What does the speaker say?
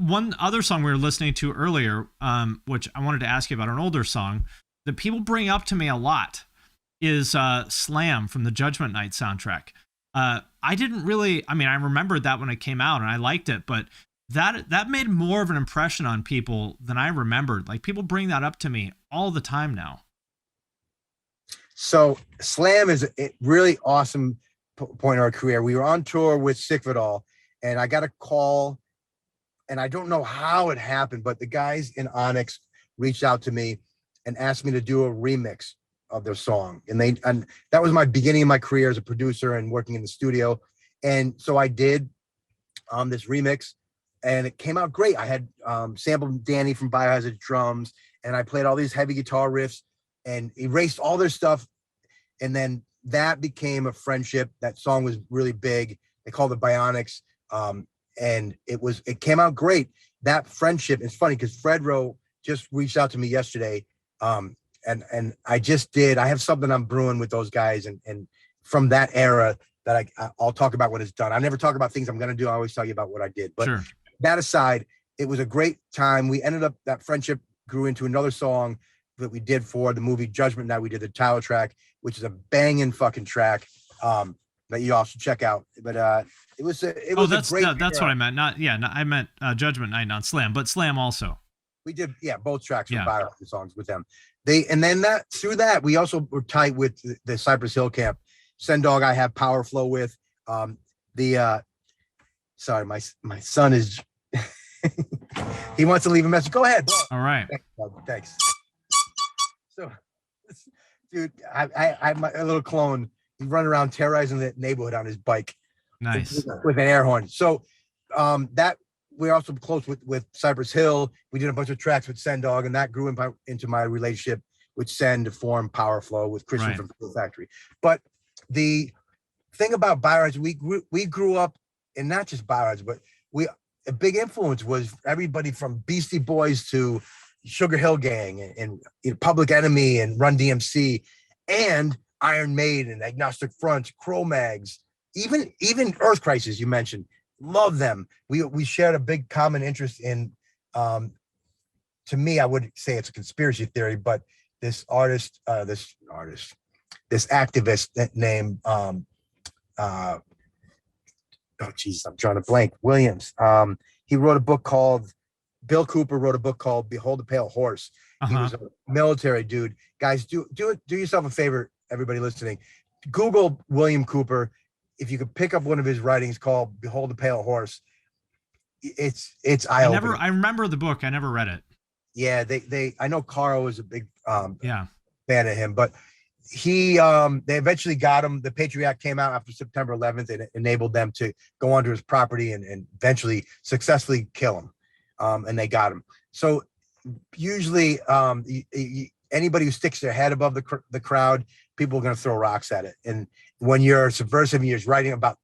one other song we were listening to earlier, which I wanted to ask you about, an older song that people bring up to me a lot, is Slam from the Judgment Night soundtrack. I didn't really, I mean, I remembered that when it came out and I liked it, but that made more of an impression on people than I remembered. Like, people bring that up to me all the time now. So Slam is a really awesome point in our career. We were on tour with Sick of It All, and I got a call, and I don't know how it happened, but the guys in Onyx reached out to me and asked me to do a remix of their song. And that was my beginning of my career as a producer and working in the studio. And so I did this remix, and it came out great. I had sampled Danny from Biohazard drums, and I played all these heavy guitar riffs and erased all their stuff. And then that became a friendship. That song was really big. They called it Bionics. And it came out great. That friendship, it's funny because Fredro just reached out to me yesterday. And I have something I'm brewing with those guys. And from that era that I'll talk about when it's done. I never talk about things I'm going to do. I always tell you about what I did. But sure. That aside, it was a great time. We ended up, that friendship grew into another song that we did for the movie Judgment Night. We did the title track, which is a banging fucking track that you all should check out. But it was a great. That's what I meant. I meant Judgment Night, not Slam, but Slam also. We did, both tracks from Biohazard songs with them. Through that, we also were tight with the Cypress Hill camp. Send Dog, I have Power Flow with. Sorry, my son is. He wants to leave a message. Go ahead. All right. Thanks. So, dude, I have a little clone. He's running around terrorizing the neighborhood on his bike. Nice. With an air horn. So that we're also close with Cypress Hill. We did a bunch of tracks with Send Dog, and that grew into my relationship with Send to form Power Flow with Christian from Fuel Factory. But the thing about Biohazard, we grew up, and not just Biohazard, but a big influence was everybody from Beastie Boys to Sugar Hill Gang and Public Enemy and Run DMC and Iron Maiden, Agnostic Front, Cro-Mags, even Earth Crisis you mentioned. Love them. We shared a big common interest in, to me, I would say it's a conspiracy theory, but this activist named oh Jesus, I'm drawing a blank. Williams. He wrote a book called, Bill Cooper wrote a book called Behold the Pale Horse. He was a military dude. Guys, do yourself a favor, everybody listening. Google William Cooper. If you could pick up one of his writings called Behold the Pale Horse, it's eye-opening. I remember the book. I never read it. Yeah, I know Carl was a big fan of him, but they eventually got him. The Patriot Act came out after September 11th, and it enabled them to go onto his property and eventually successfully kill him. And they got him. So usually anybody who sticks their head above the crowd, people are going to throw rocks at it. And when you're subversive and you're writing about